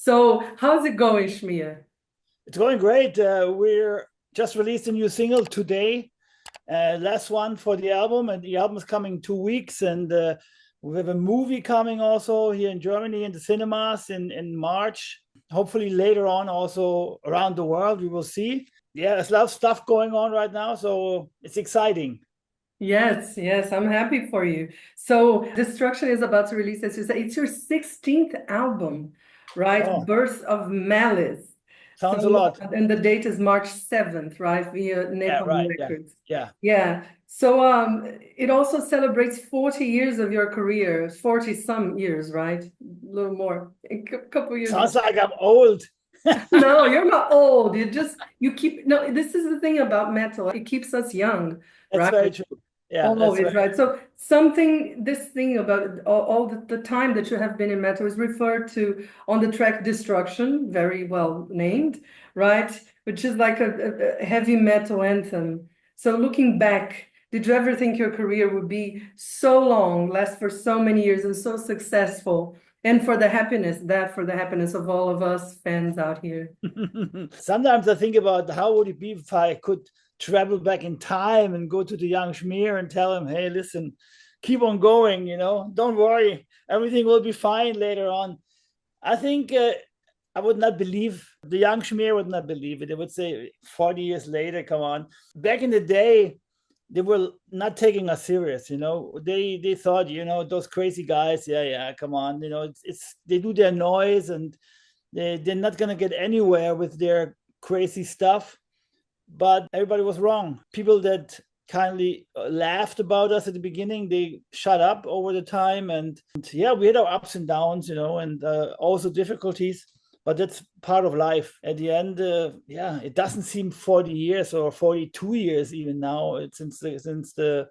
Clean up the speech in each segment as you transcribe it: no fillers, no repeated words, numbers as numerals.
So how's it going, Schmier? It's going great. We're just released a new single today, last one for the album, and the album is coming in 2 weeks. And we have a movie coming also here in Germany in the cinemas in March. Hopefully later on also around the world, we will see. Yeah, there's a lot of stuff going on right now, so it's exciting. Yes, yes, I'm happy for you. So Destruction is about to release, as you say, it's your 16th album, right? Oh, Birth of Malice. sounds a So, lot. and the date is March 7th, right? Via Yeah, Napalm right. Yeah, Records. yeah. Yeah. So it also celebrates 40 years of your career, 40 some years, right? A little more, a couple years more. Sounds like I'm old. No, you're not old. You keep, no, this is the thing about metal. It keeps us young, That's right? very true. Yeah, that's Always, very right? So this thing about all the time that you have been in metal is referred to on the track Destruction, very well named, right? Which is like a heavy metal anthem. So looking back, did you ever think your career would be so long, last for so many years and so successful? And for the happiness of all of us fans out here. Sometimes I think about how would it be if I could travel back in time and go to the young Schmier and tell him, hey, listen, keep on going, don't worry, everything will be fine later on. I think I would not believe, the young Schmier would not believe it. They would say 40 years later, come on. Back in the day, they were not taking us serious, They thought, those crazy guys, yeah, come on, it's they do their noise and they're not going to get anywhere with their crazy stuff. But everybody was wrong. People that kindly laughed about us at the beginning, they shut up over the time. And yeah, we had our ups and downs, and also difficulties. But that's part of life. At the end, yeah, it doesn't seem 40 years or 42 years even now. It's since the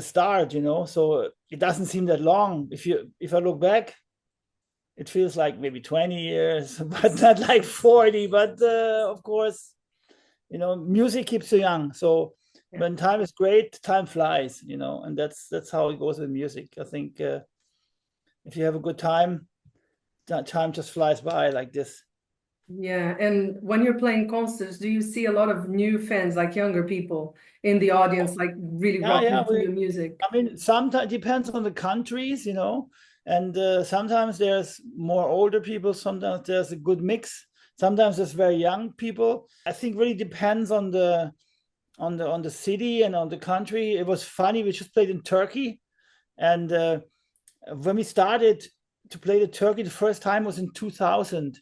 start, So it doesn't seem that long. If I look back, it feels like maybe 20 years, but not like 40. But of course, music keeps you young. So Yeah. when time is great, time flies, and that's how it goes with music. I think if you have a good time, time just flies by like this. Yeah, and when you're playing concerts, do you see a lot of new fans, like younger people in the audience, like really Yeah, yeah. rocking to your music? I mean, sometimes depends on the countries, and sometimes there's more older people. Sometimes there's a good mix. Sometimes there's very young people. I think really depends on the city and on the country. It was funny. We just played in Turkey, and when we started to play the Turkey, the first time was in 2000,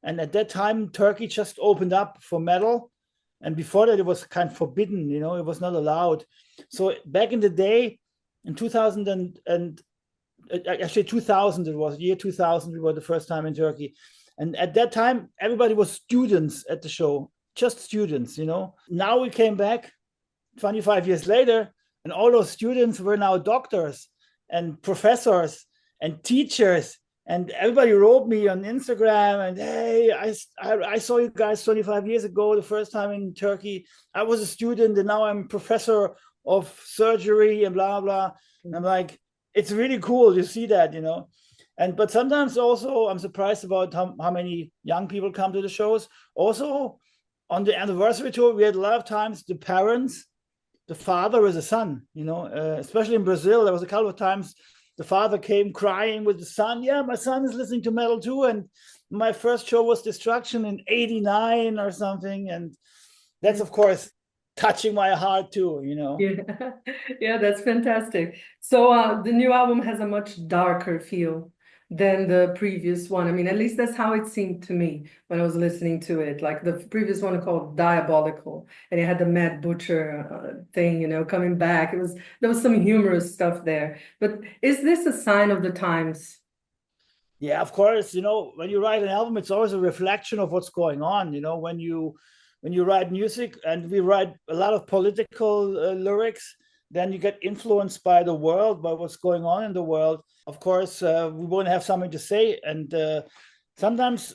and at that time Turkey just opened up for metal, and before that it was kind of forbidden. It was not allowed. So back in the day, in 2000 and actually 2000, it was year 2000, we were the first time in Turkey, and at that time everybody was students at the show, just students. Now we came back 25 years later, and all those students were now doctors and professors and teachers. And everybody wrote me on Instagram and, hey, I saw you guys 25 years ago, the first time in Turkey. I was a student and now I'm professor of surgery and blah, blah. And I'm like, it's really cool to see that, but sometimes also I'm surprised about how many young people come to the shows. Also, on the anniversary tour, we had a lot of times the father with the son, especially in Brazil. There was a couple of times the father came crying with the son. Yeah, my son is listening to metal too. And my first show was Destruction in 89 or something. And that's, of course, touching my heart too, Yeah, yeah, that's fantastic. So the new album has a much darker feel than the previous one. I mean, at least that's how it seemed to me when I was listening to it. Like the previous one called Diabolical, and it had the Mad Butcher thing, coming back. There was some humorous stuff there. But is this a sign of the times? Yeah, of course. When you write an album, it's always a reflection of what's going on. When you write music, and we write a lot of political lyrics, then you get influenced by the world, by what's going on in the world. Of course, we want to have something to say, and sometimes,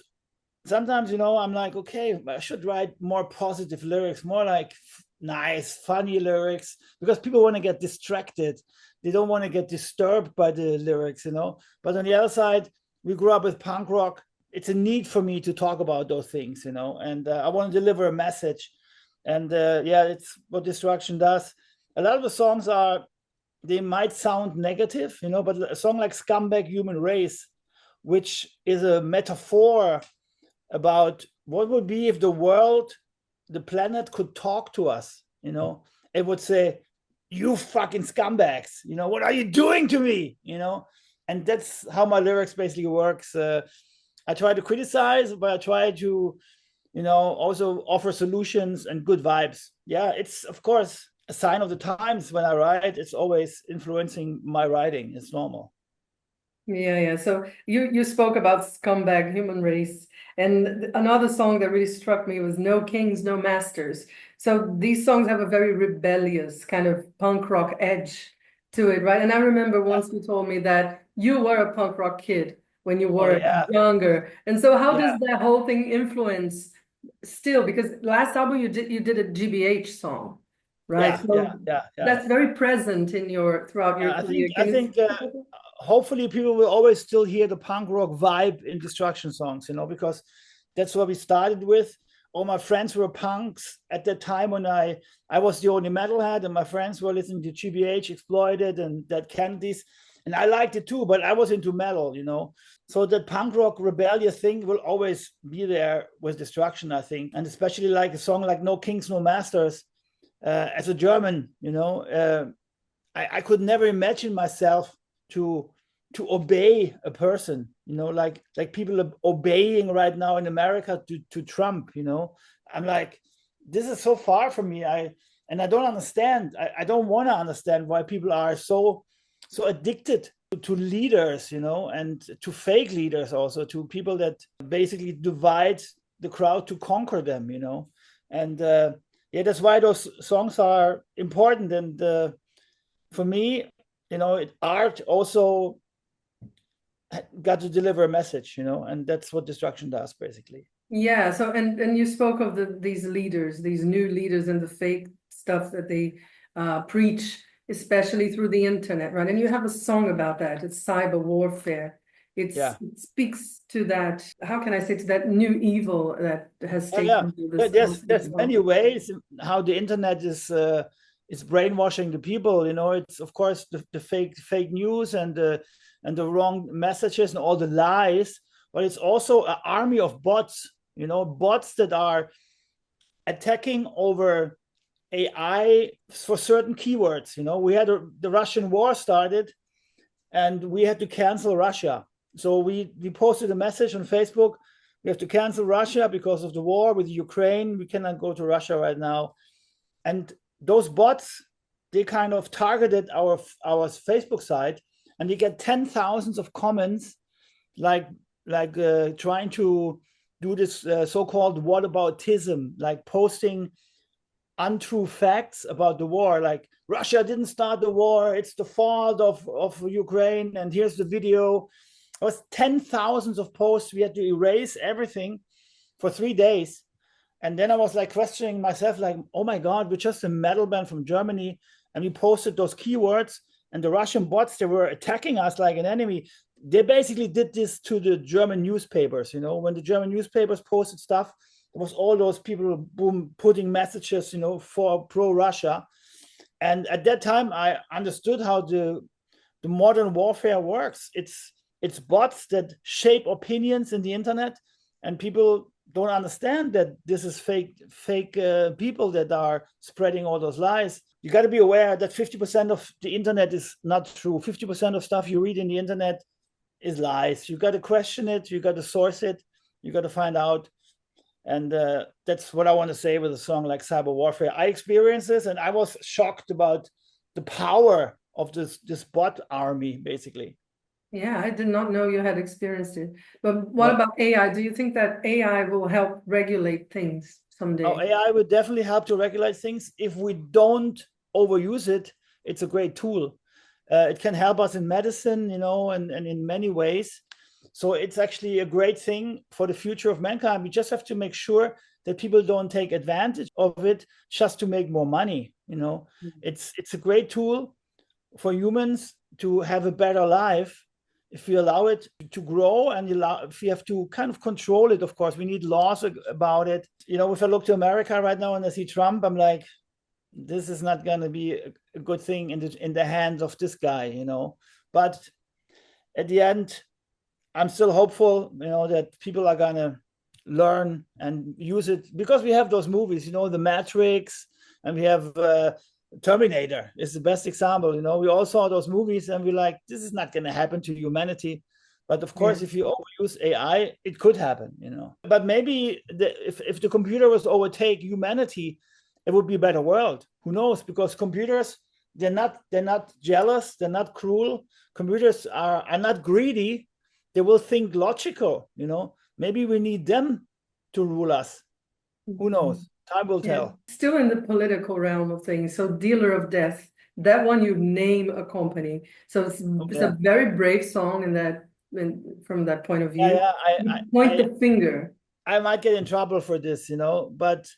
I'm like, okay, I should write more positive lyrics, more like nice, funny lyrics, because people want to get distracted. They don't want to get disturbed by the lyrics. But on the other side, we grew up with punk rock. it's a need for me to talk about those things, and I want to deliver a message. And it's what Destruction does. A lot of the songs they might sound negative, but a song like Scumbag Human Race, which is a metaphor about what would be if the world, the planet could talk to us, it would say, you fucking scumbags, what are you doing to me, and that's how my lyrics basically works. I try to criticize, but I try to, also offer solutions and good vibes. Yeah, it's of course a sign of the times when I write. It's always influencing my writing. It's normal. Yeah. So you spoke about Scumbag Human Race, and another song that really struck me was No Kings, No Masters. So these songs have a very rebellious kind of punk rock edge to it, right? And I remember once you told me that you were a punk rock kid when you were younger. And so how does that whole thing influence still? Because last album you did a GBH song, right? That's very present in throughout your career. I think hopefully people will always still hear the punk rock vibe in Destruction songs, because that's what we started with. All my friends were punks at that time when I was the only metalhead, and my friends were listening to GBH, Exploited, and Dead Kennedys, and I liked it too, but I was into metal, So that punk rock rebellious thing will always be there with Destruction, I think, and especially like a song like No Kings, No Masters. As a German, I could never imagine myself to obey a person, like people are obeying right now in America to Trump. I'm like, this is so far from me. I don't understand. I don't want to understand why people are so addicted to leaders, and to fake leaders, also to people that basically divide the crowd to conquer them, and that's why those songs are important. And for me, art also got to deliver a message, and that's what Destruction does basically. Yeah. So and you spoke of these leaders, these new leaders, and the fake stuff that they preach, especially through the internet, right? And you have a song about that. It's cyber warfare. It speaks to that. How can I say, to that new evil that has taken this? There's many ways how the internet is brainwashing the people. It's of course the fake news and the wrong messages and all the lies, but it's also an army of bots. Bots that are attacking over AI for certain keywords. We had the Russian war started, and we had to cancel Russia. So we posted a message on Facebook. We have to cancel Russia because of the war with Ukraine. We cannot go to Russia right now. And those bots, they kind of targeted our Facebook site, and we get 10,000s of comments, like trying to do this so-called whataboutism, like posting untrue facts about the war, like Russia didn't start the war, it's the fault of Ukraine, and here's the video. It was 10,000s of posts. We had to erase everything for 3 days. And then I was like questioning myself, like, oh my God, we're just a metal band from Germany, and we posted those keywords, and the Russian bots, they were attacking us like an enemy. They basically did this to the German newspapers. When the German newspapers posted stuff, there was all those people putting messages, for pro-Russia. And at that time, I understood how the modern warfare works. It's bots that shape opinions in the internet, and people don't understand that this is fake people that are spreading all those lies. You got to be aware that 50% of the internet is not true. 50% of stuff you read in the internet is lies. You got to question it. You got to source it. You got to find out. And that's what I want to say with a song like Cyber Warfare. I experienced this, and I was shocked about the power of this bot army, basically. Yeah, I did not know you had experienced it. But what about AI? Do you think that AI will help regulate things someday? Oh, AI would definitely help to regulate things. If we don't overuse it, it's a great tool. It can help us in medicine, and in many ways. So it's actually a great thing for the future of mankind. We just have to make sure that people don't take advantage of it just to make more money. It's a great tool for humans to have a better life if we allow it to grow, and if we have to kind of control it, of course, we need laws about it. You know, if I look to America right now and I see Trump, I'm like, this is not going to be a good thing in the hands of this guy, you know. But at the end, I'm still hopeful, you know, that people are going to learn and use it, because we have those movies, you know, The Matrix, and we have Terminator is the best example. You know, we all saw those movies and we're like, this is not going to happen to humanity. But of course, if you overuse AI, it could happen, you know. But maybe if the computer was to overtake humanity, it would be a better world. Who knows? Because computers, they're not jealous, they're not cruel. Computers are not greedy. They will think logical, you know. Maybe we need them to rule us. Who knows? Time will tell. Still in the political realm of things. So Dealer of Death, that one you name a company. So it's a very brave song from that point of view. I point the finger. I might get in trouble for this, you know, but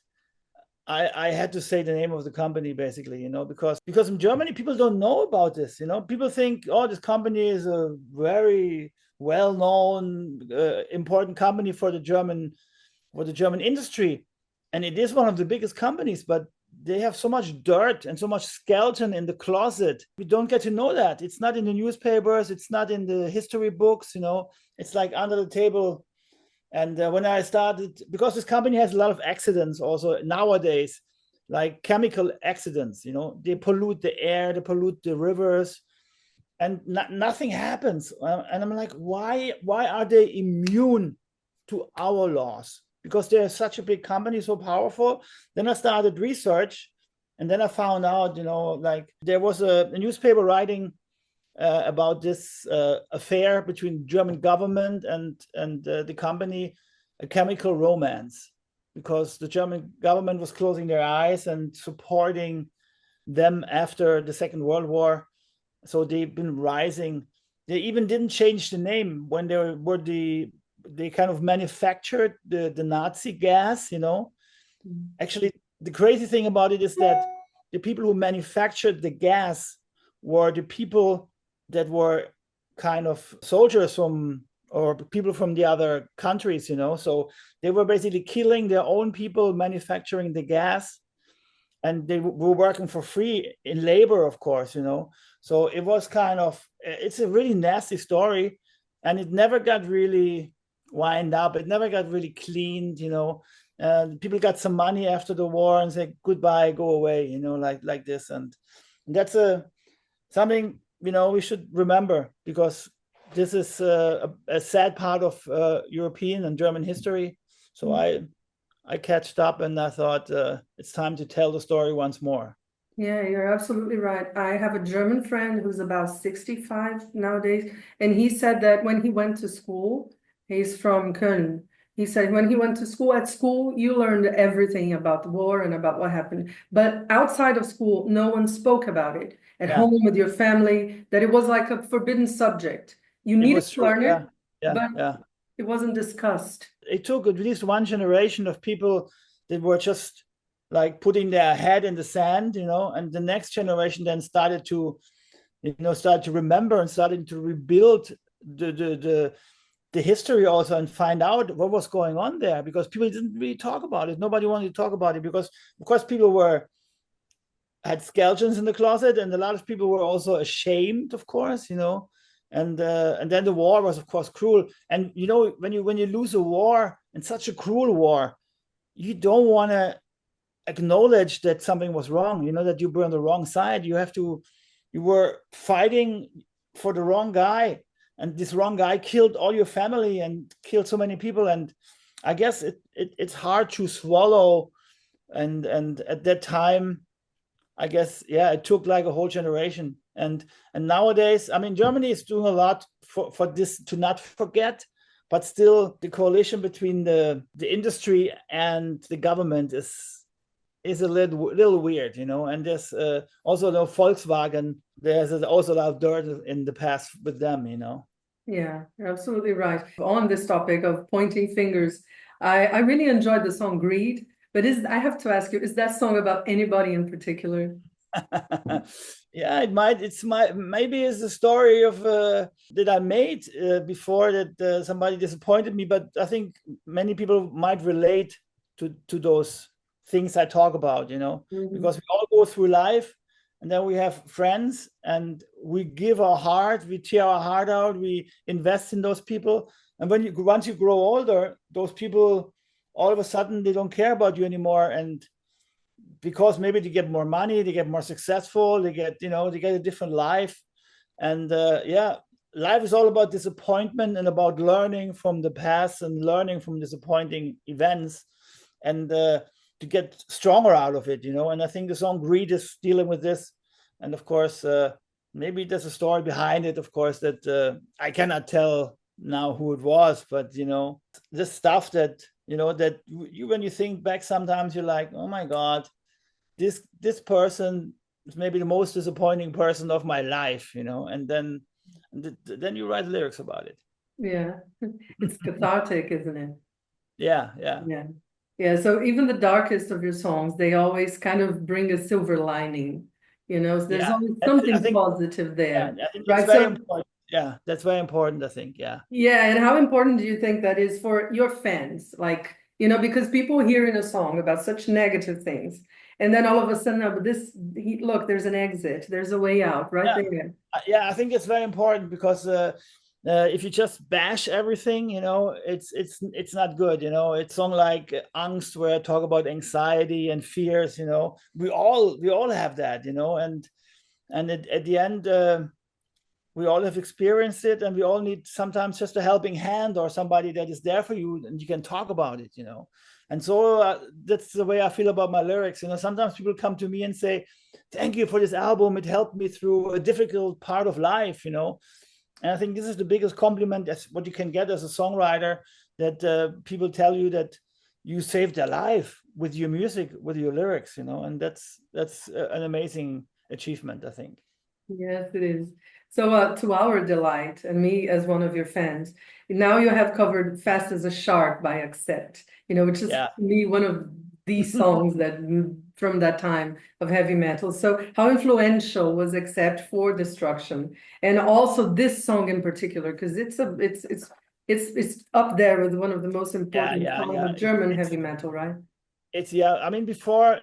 I had to say the name of the company, basically, you know, because in Germany, people don't know about this, you know. People think, oh, this company is a very well-known, important company for the German industry. And it is one of the biggest companies, but they have so much dirt and so much skeleton in the closet. We don't get to know that. It's not in the newspapers. It's not in the history books, you know. It's like under the table. And when I started, because this company has a lot of accidents also nowadays, like chemical accidents, you know, they pollute the air, they pollute the rivers, and nothing happens. And I'm like, why are they immune to our laws? Because they're such a big company, so powerful. Then I started research, and then I found out, you know, like there was a newspaper writing about this affair between German government and the company, A Chemical Romance, because the German government was closing their eyes and supporting them after the Second World War. So they've been rising. They even didn't change the name when they kind of manufactured the Nazi gas, you know. Actually, the crazy thing about it is that the people who manufactured the gas were the people that were kind of soldiers or people from the other countries, you know. So they were basically killing their own people manufacturing the gas, and they were working for free in labor, of course, you know. So it was it's a really nasty story, and it never got really wind up. It never got really cleaned, you know. People got some money after the war and said goodbye, go away, you know, like this. And that's something, you know, we should remember, because this is a sad part of European and German history. So I catched up, and I thought it's time to tell the story once more. Yeah, you're absolutely right. I have a German friend who's about 65 nowadays, and he said that when he went to school, he's from Köln. He said when he went to school, at school, you learned everything about the war and about what happened. But outside of school, no one spoke about it. At home with your family, that it was like a forbidden subject. You needed to learn it, but it wasn't discussed. It took at least one generation of people that were just like putting their head in the sand, you know, and the next generation then started to remember and started to rebuild the history also, and find out what was going on there, because people didn't really talk about it. Nobody wanted to talk about it because, of course, people had skeletons in the closet, and a lot of people were also ashamed, of course, you know. And then the war was, of course, cruel. And you know, when you lose a war, and such a cruel war, you don't want to acknowledge that something was wrong, you know, that you were on the wrong side. You were fighting for the wrong guy, and this wrong guy killed all your family and killed so many people. And I guess it's hard to swallow. And at that time, I guess, it took like a whole generation. And nowadays, I mean, Germany is doing a lot for this to not forget, but still the coalition between the industry and the government is a little weird, you know. And there's also the Volkswagen, there's also a lot of dirt in the past with them, you know. Yeah, you're absolutely right. On this topic of pointing fingers, I really enjoyed the song Greed, but I have to ask you, is that song about anybody in particular? Yeah, maybe it's the story of that I made before that somebody disappointed me, but I think many people might relate to those things I talk about, because we all go through life, and then we have friends, and we give our heart, we tear our heart out, we invest in those people, and once you grow older, those people all of a sudden they don't care about you anymore, and because maybe they get more money, they get more successful, they get a different life. And life is all about disappointment and about learning from the past and learning from disappointing events, and to get stronger out of it, and I think the song Greed is dealing with this. And of course, maybe there's a story behind it, of course, that I cannot tell now who it was, but this stuff that that when you think back, sometimes you're like, oh my God, this person is maybe the most disappointing person of my life, and then you write lyrics about it. Yeah, it's cathartic, isn't it? Yeah. So even the darkest of your songs, they always kind of bring a silver lining, so there's always something positive there. I think right? Very important. Yeah, that's very important, I think. Yeah, and how important do you think that is for your fans? Like, because people hear in a song about such negative things, and then all of a sudden, look, there's an exit, there's a way out right there. Yeah, I think it's very important, because if you just bash everything, it's not good. It's song like Angst, where I talk about anxiety and fears. We all have that. And at the end, we all have experienced it, and we all need sometimes just a helping hand or somebody that is there for you, and you can talk about it. And so that's the way I feel about my lyrics. Sometimes people come to me and say, "Thank you for this album. It helped me through a difficult part of life." And I think this is the biggest compliment as what you can get as a songwriter, that people tell you that you saved their life with your music, with your lyrics, and that's an amazing achievement, I think. Yes, it is. So to our delight, and me as one of your fans, now you have covered Fast as a Shark by Accept, which is to me one of these songs that from that time of heavy metal. So how influential was Accept for Destruction, and also this song in particular, because it's up there with one of the most important songs of German heavy metal, right? I mean, before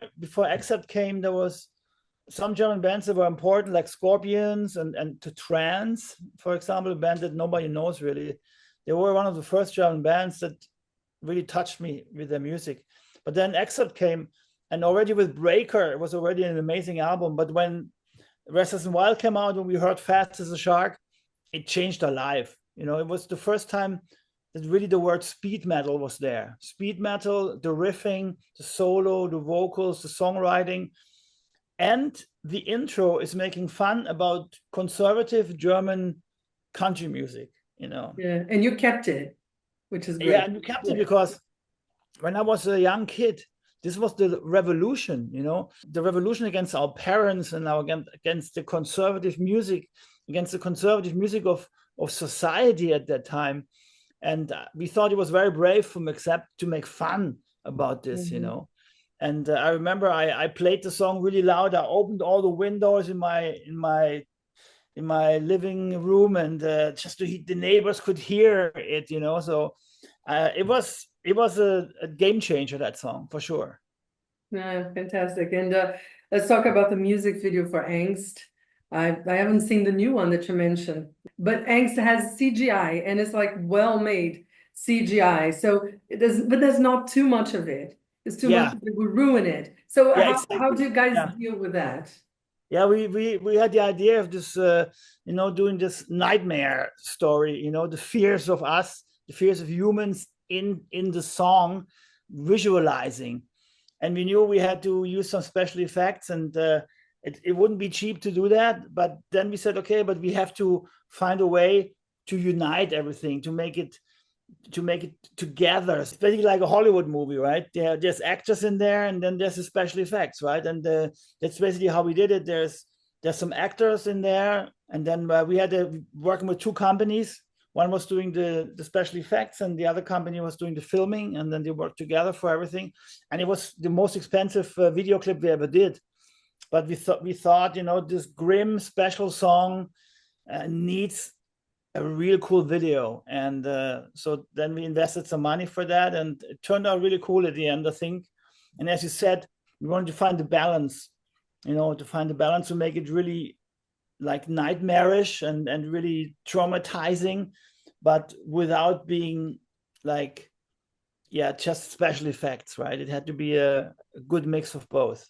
Accept came, there was some German bands that were important, like Scorpions and To Trance, for example, a band that nobody knows really. They were one of the first German bands that really touched me with their music. But then Accept came, and already with Breaker, it was already an amazing album. But when Restless and Wild came out, when we heard Fast as a Shark, it changed our life. It was the first time that really the word speed metal was there. Speed metal, the riffing, the solo, the vocals, the songwriting. And the intro is making fun about conservative German country music, Yeah, and you kept it, which is great. Yeah, and you kept it because when I was a young kid, this was the revolution, the revolution against our parents and against the conservative music, against the conservative music of society at that time. And we thought it was very brave from Accept to make fun about this, And I remember I played the song really loud. I opened all the windows in my living room, and just the neighbors could hear it, So it was a game changer, that song, for sure. Yeah, fantastic. And let's talk about the music video for Angst. I haven't seen the new one that you mentioned, but Angst has CGI, and it's like well-made CGI. So there's not too much of it. It's too much that would ruin it. So how do you guys deal with that? Yeah, we had the idea of this, doing this nightmare story, the fears of us, the fears of humans in the song, visualizing. And we knew we had to use some special effects, and it wouldn't be cheap to do that. But then we said, okay, but we have to find a way to unite everything, to make it together. It's basically like a Hollywood movie, right? There's actors in there, and then there's the special effects, right? And that's basically how we did it. There's some actors in there, and then we had working with two companies. One was doing the special effects, and the other company was doing the filming, and then they worked together for everything. And it was the most expensive video clip we ever did. but we thought, you know, this grim special song needs a real cool video, and so then we invested some money for that, and it turned out really cool at the end, I think. And as you said, we wanted to find the balance, you know, to make it really like nightmarish and really traumatizing, but without being like, yeah, just special effects, right? It had to be a good mix of both.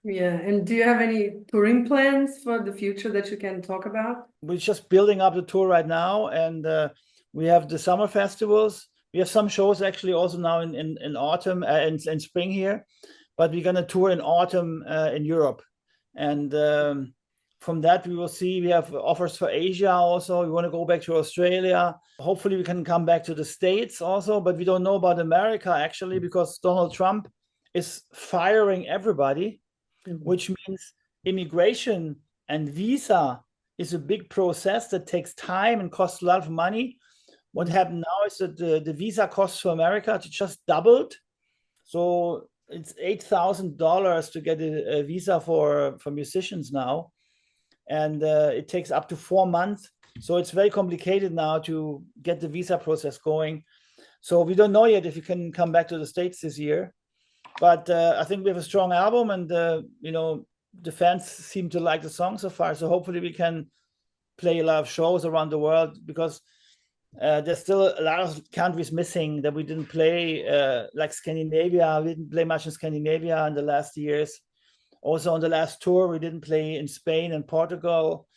Yeah, and do you have any touring plans for the future that you can talk about? We're just building up the tour right now, and we have the summer festivals. We have some shows actually also now in autumn and in spring here, but we're gonna tour in autumn in Europe, and from that we will see. We have offers for Asia also. We want to go back to Australia. Hopefully we can come back to the States also, but we don't know about America actually, because Donald Trump is firing everybody. Which means immigration and visa is a big process that takes time and costs a lot of money. What happened now is that the visa costs for America just doubled. So it's $8,000 to get a visa for musicians now. And it takes up to 4 months. So it's very complicated now to get the visa process going. So we don't know yet if we can come back to the States this year. But I think we have a strong album, and you know, the fans seem to like the song so far. So hopefully we can play a lot of shows around the world, because there's still a lot of countries missing that we didn't play, like Scandinavia. We didn't play much in Scandinavia in the last years. Also on the last tour, we didn't play in Spain and Portugal.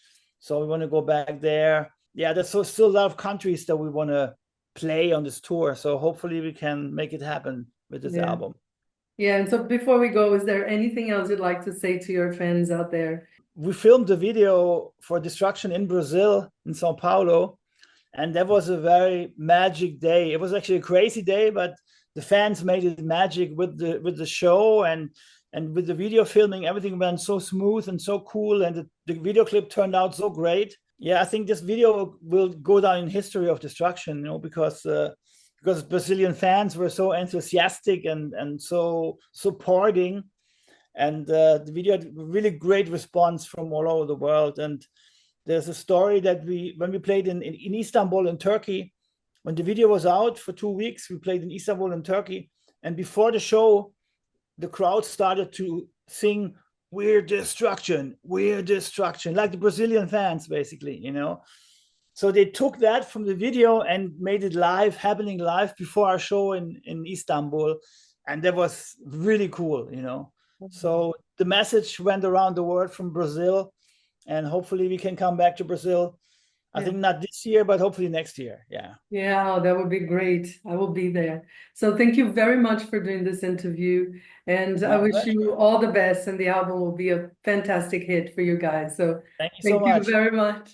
So we want to go back there. Yeah, there's still a lot of countries that we want to play on this tour. So hopefully we can make it happen with this album. Yeah, and so before we go, is there anything else you'd like to say to your fans out there? We filmed the video for Destruction in Brazil, in Sao Paulo, and that was a very magic day. It was actually a crazy day, but the fans made it magic with the show, and with the video filming. Everything went so smooth and so cool, and the video clip turned out so great. Yeah, I think this video will go down in history of Destruction, you know, because Brazilian fans were so enthusiastic and so supporting, and the video had really great response from all over the world. And there's a story that when we played in Istanbul in Turkey, when the video was out for 2 weeks, we played in Istanbul in Turkey, and before the show, the crowd started to sing "We're Destruction, We're Destruction," like the Brazilian fans, basically, you know. So they took that from the video and made it happening live before our show in Istanbul. And that was really cool, you know. So the message went around the world from Brazil, and hopefully we can come back to Brazil. I think not this year, but hopefully next year. Yeah. Yeah, that would be great. I will be there. So thank you very much for doing this interview. And I wish you all the best, and the album will be a fantastic hit for you guys. So thank you so much. Thank you very much.